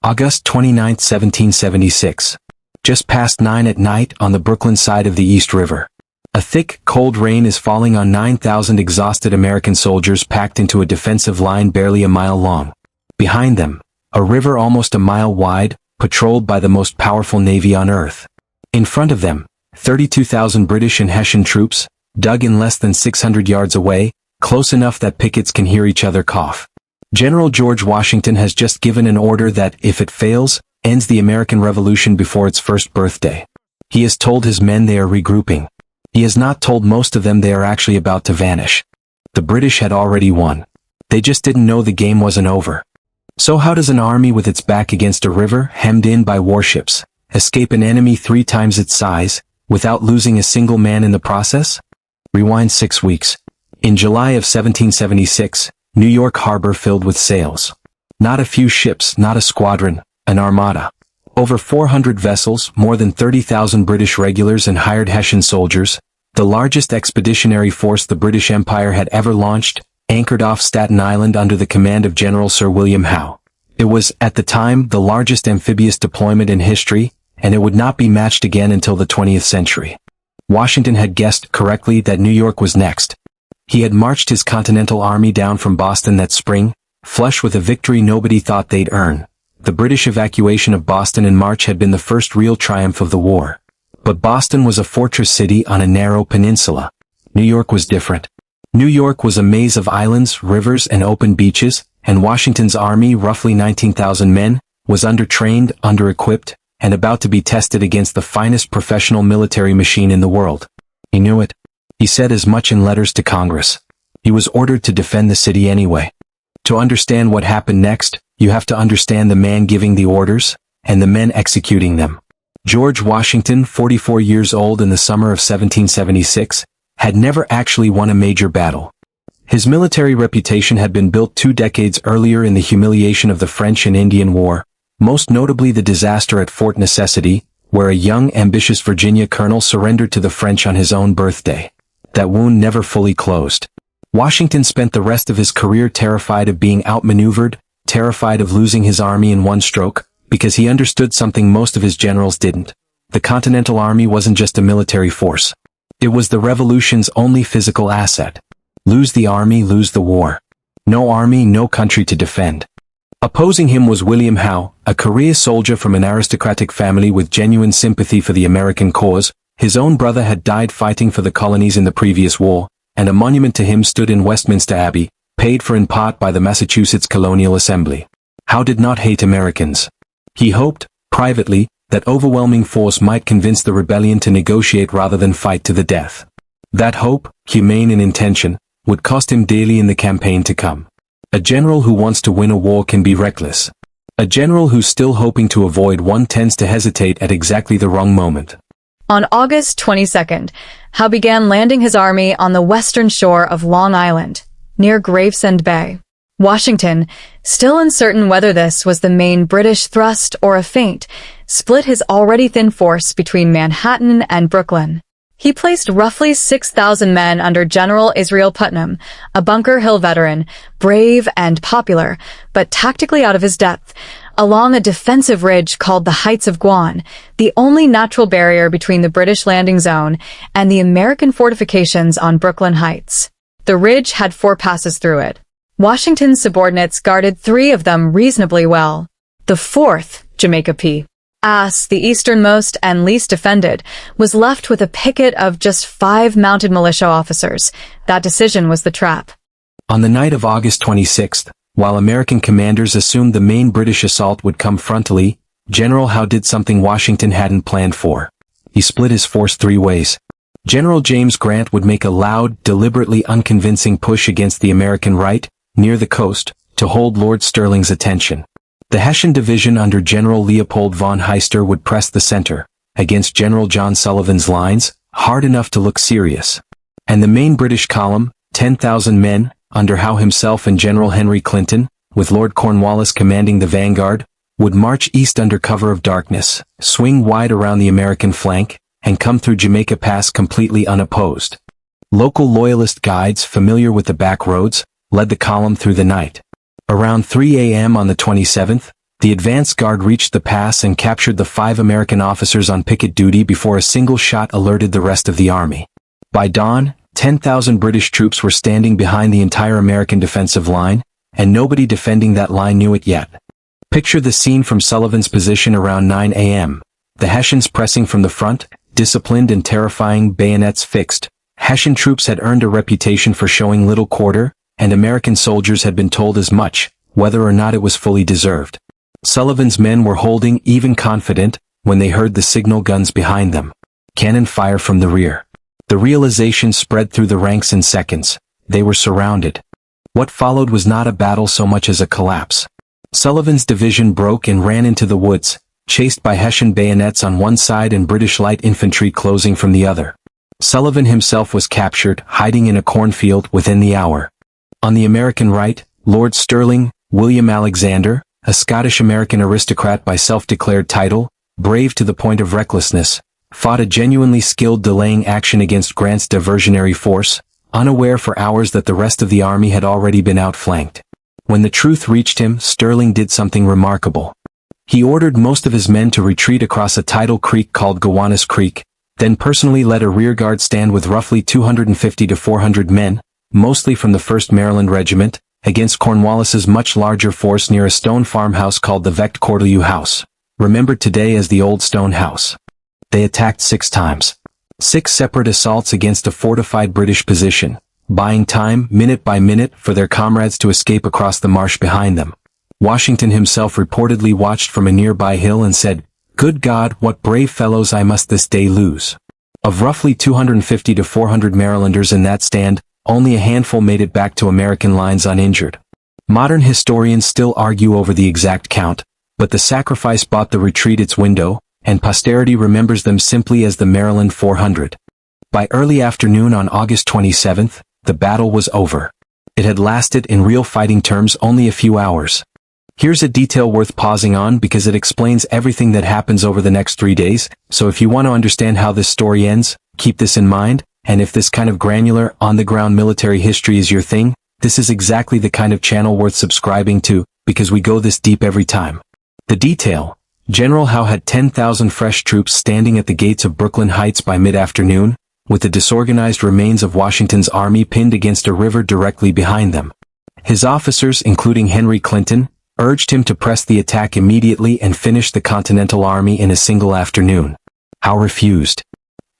August 29, 1776. Just past 9 at night on the Brooklyn side of the East River. A thick, cold rain is falling on 9,000 exhausted American soldiers packed into a defensive line barely a mile long. Behind them, a river almost a mile wide, patrolled by the most powerful navy on earth. In front of them, 32,000 British and Hessian troops, dug in less than 600 yards away, close enough that pickets can hear each other cough. General George Washington has just given an order that, if it fails, ends the American Revolution before its first birthday. He has told his men they are regrouping. He has not told most of them they are actually about to vanish. The British had already won. They just didn't know the game wasn't over. So how does an army with its back against a river, hemmed in by warships, escape an enemy 3 times its size, without losing a single man in the process? Rewind 6 weeks. In July of 1776, New York Harbor filled with sails. Not a few ships, not a squadron, an armada. Over 400 vessels, more than 30,000 British regulars and hired Hessian soldiers, the largest expeditionary force the British Empire had ever launched, anchored off Staten Island under the command of General Sir William Howe. It was, at the time, the largest amphibious deployment in history, and it would not be matched again until the 20th century. Washington had guessed correctly that New York was next. He had marched his Continental Army down from Boston that spring, flush with a victory nobody thought they'd earn. The British evacuation of Boston in March had been the first real triumph of the war. But Boston was a fortress city on a narrow peninsula. New York was different. New York was a maze of islands, rivers, and open beaches, and Washington's army, roughly 19,000 men, was undertrained, under-equipped, and about to be tested against the finest professional military machine in the world. He knew it. He said as much in letters to Congress. He was ordered to defend the city anyway. To understand what happened next, you have to understand the man giving the orders, and the men executing them. George Washington, 44 years old in the summer of 1776, had never actually won a major battle. His military reputation had been built 2 decades earlier in the humiliation of the French and Indian War, most notably the disaster at Fort Necessity, where a young, ambitious Virginia colonel surrendered to the French on his own birthday. That wound never fully closed. Washington spent the rest of his career terrified of being outmaneuvered, terrified of losing his army in one stroke, because he understood something most of his generals didn't. The Continental Army wasn't just a military force. It was the revolution's only physical asset. Lose the army, lose the war. No army, no country to defend. Opposing him was William Howe, a career soldier from an aristocratic family with genuine sympathy for the American cause. His own brother had died fighting for the colonies in the previous war, and a monument to him stood in Westminster Abbey, paid for in part by the Massachusetts Colonial Assembly. Howe did not hate Americans. He hoped, privately, that overwhelming force might convince the rebellion to negotiate rather than fight to the death. That hope, humane in intention, would cost him dearly in the campaign to come. A general who wants to win a war can be reckless. A general who's still hoping to avoid one tends to hesitate at exactly the wrong moment. On August 22nd, Howe began landing his army on the western shore of Long Island, near Gravesend Bay. Washington, still uncertain whether this was the main British thrust or a feint, split his already thin force between Manhattan and Brooklyn. He placed roughly 6,000 men under General Israel Putnam, a Bunker Hill veteran, brave and popular, but tactically out of his depth, along a defensive ridge called the Heights of Guan, the only natural barrier between the British landing zone and the American fortifications on Brooklyn Heights. The ridge had 4 passes through it. Washington's subordinates guarded 3 of them reasonably well. The 4th, Jamaica Pass, the easternmost and least defended, was left with a picket of just 5 mounted militia officers. That decision was the trap. On the night of August 26th, while American commanders assumed the main British assault would come frontally, General Howe did something Washington hadn't planned for. He split his force 3 ways. General James Grant would make a loud, deliberately unconvincing push against the American right, near the coast, to hold Lord Stirling's attention. The Hessian division under General Leopold von Heister would press the center, against General John Sullivan's lines, hard enough to look serious. And the main British column, 10,000 men, under Howe himself and General Henry Clinton, with Lord Cornwallis commanding the vanguard, would march east under cover of darkness, swing wide around the American flank, and come through Jamaica Pass completely unopposed. Local loyalist guides familiar with the back roads led the column through the night. Around 3 a.m. on the 27th, The advance guard reached the pass and captured the 5 American officers on picket duty before a single shot alerted the rest of the army. By dawn, 10,000 British troops were standing behind the entire American defensive line, and nobody defending that line knew it yet. Picture the scene from Sullivan's position around 9 a.m. The Hessians pressing from the front, disciplined and terrifying, bayonets fixed. Hessian troops had earned a reputation for showing little quarter, and American soldiers had been told as much, whether or not it was fully deserved. Sullivan's men were holding even confident when they heard the signal guns behind them. Cannon fire from the rear. The realization spread through the ranks in seconds. They were surrounded. What followed was not a battle so much as a collapse. Sullivan's division broke and ran into the woods, chased by Hessian bayonets on one side and British light infantry closing from the other. Sullivan himself was captured, hiding in a cornfield within the hour. On the American right, Lord Stirling, William Alexander, a Scottish-American aristocrat by self-declared title, brave to the point of recklessness, fought a genuinely skilled delaying action against Grant's diversionary force, unaware for hours that the rest of the army had already been outflanked. When the truth reached him, Stirling did something remarkable. He ordered most of his men to retreat across a tidal creek called Gowanus Creek, then personally led a rearguard stand with roughly 250 to 400 men, mostly from the 1st Maryland Regiment, against Cornwallis's much larger force near a stone farmhouse called the Vecht Cortelyou House, remembered today as the Old Stone House. They attacked 6 times. 6 separate assaults against a fortified British position, buying time, minute by minute, for their comrades to escape across the marsh behind them. Washington himself reportedly watched from a nearby hill and said, "Good God, what brave fellows I must this day lose." Of roughly 250 to 400 Marylanders in that stand, only a handful made it back to American lines uninjured. Modern historians still argue over the exact count, but the sacrifice bought the retreat its window, and posterity remembers them simply as the Maryland 400. By early afternoon on August 27th, the battle was over. It had lasted in real fighting terms only a few hours. Here's a detail worth pausing on because it explains everything that happens over the next 3 days, so if you want to understand how this story ends, keep this in mind, and if this kind of granular, on-the-ground military history is your thing, this is exactly the kind of channel worth subscribing to, because we go this deep every time. The detail: General Howe had 10,000 fresh troops standing at the gates of Brooklyn Heights by mid-afternoon, with the disorganized remains of Washington's army pinned against a river directly behind them. His officers, including Henry Clinton, urged him to press the attack immediately and finish the Continental Army in a single afternoon. Howe refused.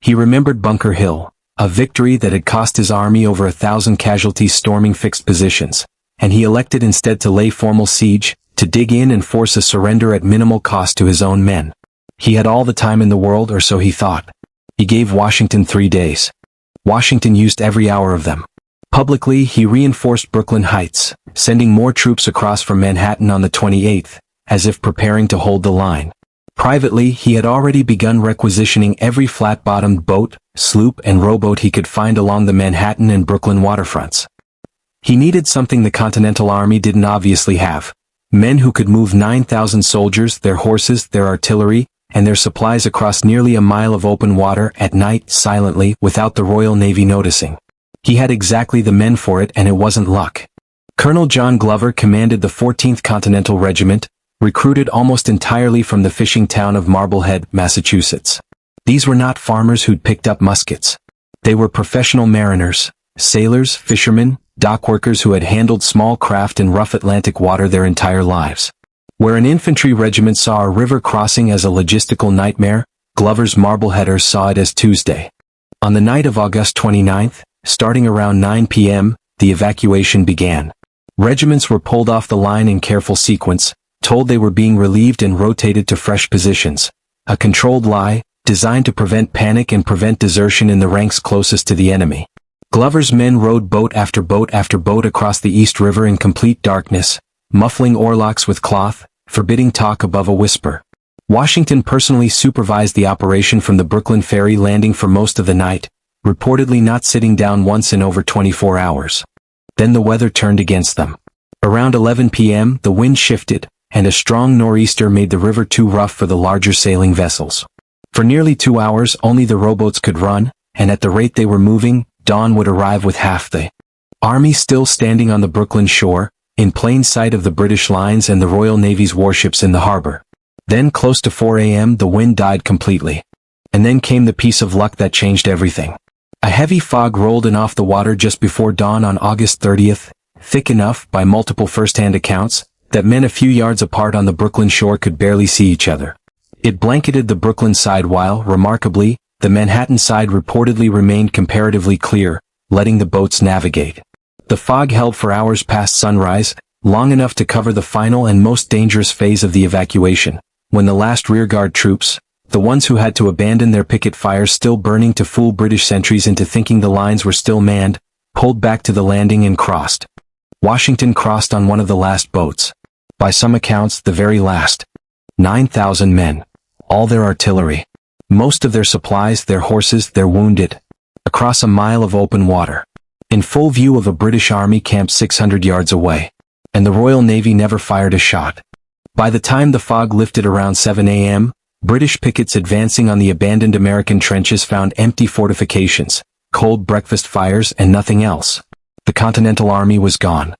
He remembered Bunker Hill, a victory that had cost his army over 1,000 casualties storming fixed positions, and he elected instead to lay formal siege, to dig in and force a surrender at minimal cost to his own men. He had all the time in the world, or so he thought. He gave Washington 3 days. Washington used every hour of them. Publicly, he reinforced Brooklyn Heights, sending more troops across from Manhattan on the 28th, as if preparing to hold the line. Privately, he had already begun requisitioning every flat-bottomed boat, sloop and rowboat he could find along the Manhattan and Brooklyn waterfronts. He needed something the Continental Army didn't obviously have: men who could move 9,000 soldiers, their horses, their artillery, and their supplies across nearly a mile of open water at night, silently, without the Royal Navy noticing. He had exactly the men for it, and it wasn't luck. Colonel John Glover commanded the 14th Continental Regiment, recruited almost entirely from the fishing town of Marblehead, Massachusetts. These were not farmers who'd picked up muskets. They were professional mariners, sailors, fishermen, dockworkers who had handled small craft in rough Atlantic water their entire lives. Where an infantry regiment saw a river crossing as a logistical nightmare, Glover's Marbleheaders saw it as Tuesday. On the night of August 29th, starting around 9 p.m., the evacuation began. Regiments were pulled off the line in careful sequence, told they were being relieved and rotated to fresh positions. A controlled lie, designed to prevent panic and prevent desertion in the ranks closest to the enemy. Glover's men rowed boat after boat after boat across the East River in complete darkness, muffling oarlocks with cloth, forbidding talk above a whisper. Washington personally supervised the operation from the Brooklyn ferry landing for most of the night, reportedly not sitting down once in over 24 hours. Then the weather turned against them. Around 11 p.m., the wind shifted, and a strong nor'easter made the river too rough for the larger sailing vessels. For nearly 2 hours, only the rowboats could run, and at the rate they were moving, dawn would arrive with half the army still standing on the Brooklyn shore, in plain sight of the British lines and the Royal Navy's warships in the harbor. Then close to 4 a.m. the wind died completely. And then came the piece of luck that changed everything. A heavy fog rolled in off the water just before dawn on August 30th, thick enough, by multiple first-hand accounts, that men a few yards apart on the Brooklyn shore could barely see each other. It blanketed the Brooklyn side while, remarkably, the Manhattan side reportedly remained comparatively clear, letting the boats navigate. The fog held for hours past sunrise, long enough to cover the final and most dangerous phase of the evacuation, when the last rearguard troops, the ones who had to abandon their picket fires still burning to fool British sentries into thinking the lines were still manned, pulled back to the landing and crossed. Washington crossed on one of the last boats. By some accounts, the very last. 9,000 men. All their artillery. Most of their supplies, their horses, their wounded. Across a mile of open water. In full view of a British army camped 600 yards away. And the Royal Navy never fired a shot. By the time the fog lifted around 7 a.m., British pickets advancing on the abandoned American trenches found empty fortifications, cold breakfast fires, and nothing else. The Continental Army was gone.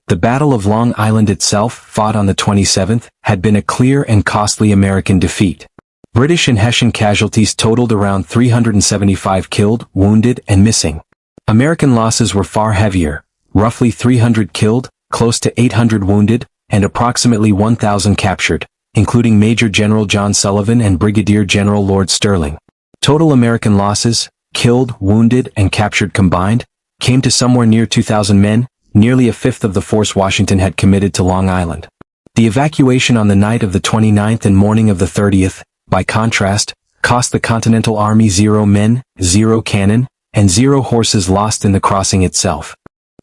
The Battle of Long Island itself, fought on the 27th, had been a clear and costly American defeat. British and Hessian casualties totaled around 375 killed, wounded, and missing. American losses were far heavier, roughly 300 killed, close to 800 wounded, and approximately 1,000 captured, including Major General John Sullivan and Brigadier General Lord Sterling. Total American losses, killed, wounded, and captured combined, came to somewhere near 2,000 men, nearly a fifth of the force Washington had committed to Long Island. The evacuation on the night of the 29th and morning of the 30th, by contrast, cost the Continental Army 0 men, 0 cannon, and 0 horses lost in the crossing itself.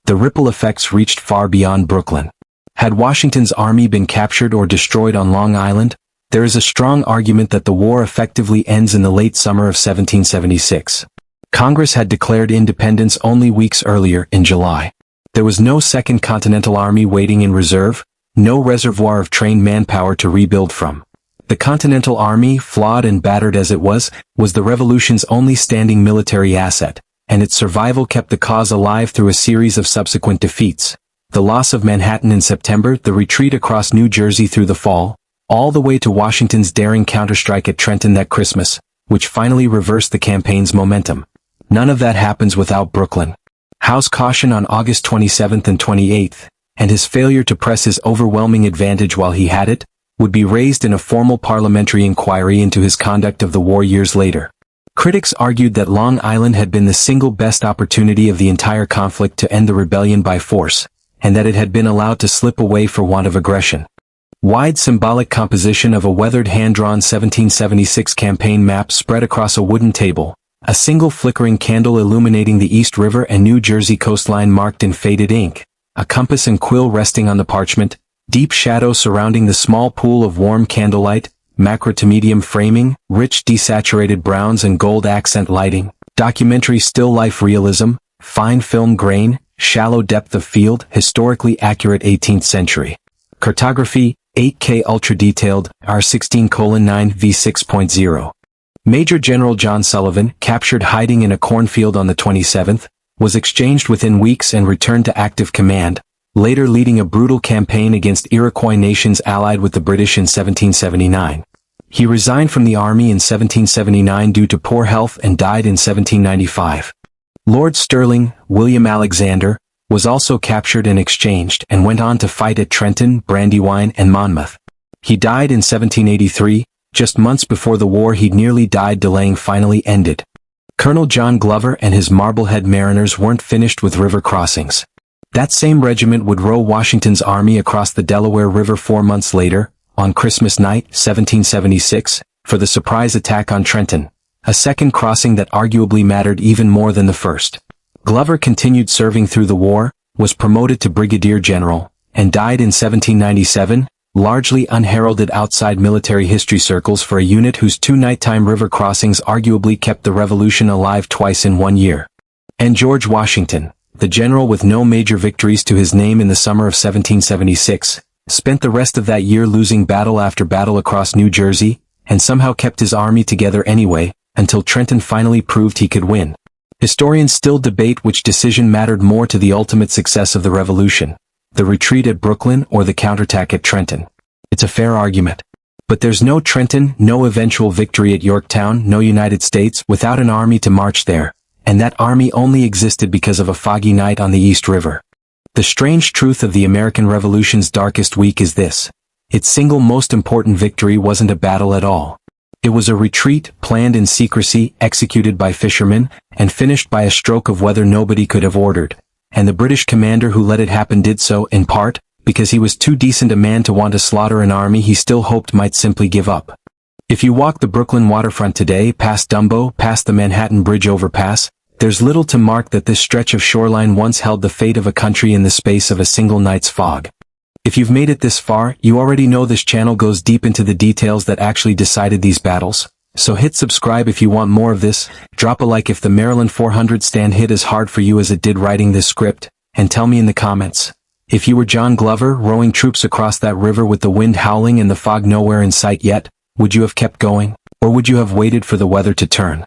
The ripple effects reached far beyond Brooklyn. Had Washington's army been captured or destroyed on Long Island, there is a strong argument that the war effectively ends in the late summer of 1776. Congress had declared independence only weeks earlier, in July. There was no second Continental Army waiting in reserve, no reservoir of trained manpower to rebuild from. The Continental Army, flawed and battered as it was the Revolution's only standing military asset, and its survival kept the cause alive through a series of subsequent defeats. The loss of Manhattan in September, the retreat across New Jersey through the fall, all the way to Washington's daring counterstrike at Trenton that Christmas, which finally reversed the campaign's momentum. None of that happens without Brooklyn. Howe's caution on August 27th and 28th, and his failure to press his overwhelming advantage while he had it, would be raised in a formal parliamentary inquiry into his conduct of the war years later. Critics argued that Long Island had been the single best opportunity of the entire conflict to end the rebellion by force, and that it had been allowed to slip away for want of aggression. Wide symbolic composition of a weathered hand-drawn 1776 campaign map spread across a wooden table, a single flickering candle illuminating the East River and New Jersey coastline marked in faded ink, a compass and quill resting on the parchment, deep shadow surrounding the small pool of warm candlelight, macro to medium framing, rich desaturated browns and gold accent lighting, documentary still life realism, fine film grain, shallow depth of field, historically accurate 18th century. Cartography, 8K ultra-detailed, R16:9 v6.0. Major General John Sullivan, captured hiding in a cornfield on the 27th, was exchanged within weeks and returned to active command, later leading a brutal campaign against Iroquois nations allied with the British in 1779. He resigned from the army in 1779 due to poor health and died in 1795. Lord Sterling, William Alexander, was also captured and exchanged and went on to fight at Trenton, Brandywine, and Monmouth. He died in 1783, just months before the war he'd nearly died delaying finally ended. Colonel John Glover and his Marblehead Mariners weren't finished with river crossings. That same regiment would row Washington's army across the Delaware River 4 months later, on Christmas night, 1776, for the surprise attack on Trenton, a second crossing that arguably mattered even more than the first. Glover continued serving through the war, was promoted to brigadier general, and died in 1797, largely unheralded outside military history circles for a unit whose 2 nighttime river crossings arguably kept the Revolution alive twice in 1 year. And George Washington, the general with no major victories to his name in the summer of 1776, spent the rest of that year losing battle after battle across New Jersey, and somehow kept his army together anyway, until Trenton finally proved he could win. Historians still debate which decision mattered more to the ultimate success of the Revolution. The retreat at Brooklyn or the counterattack at Trenton? It's a fair argument. But there's no Trenton, no eventual victory at Yorktown, no United States without an army to march there, and that army only existed because of a foggy night on the East River. The strange truth of the American Revolution's darkest week is this: its single most important victory wasn't a battle at all. It was a retreat, planned in secrecy, executed by fishermen, and finished by a stroke of weather nobody could have ordered. And the British commander who let it happen did so, in part, because he was too decent a man to want to slaughter an army he still hoped might simply give up. If you walk the Brooklyn waterfront today, past Dumbo, past the Manhattan Bridge overpass, there's little to mark that this stretch of shoreline once held the fate of a country in the space of a single night's fog. If you've made it this far, you already know this channel goes deep into the details that actually decided these battles. So hit subscribe if you want more of this, drop a like if the Maryland 400 stand hit as hard for you as it did writing this script, and tell me in the comments, if you were John Glover rowing troops across that river with the wind howling and the fog nowhere in sight yet, would you have kept going, or would you have waited for the weather to turn?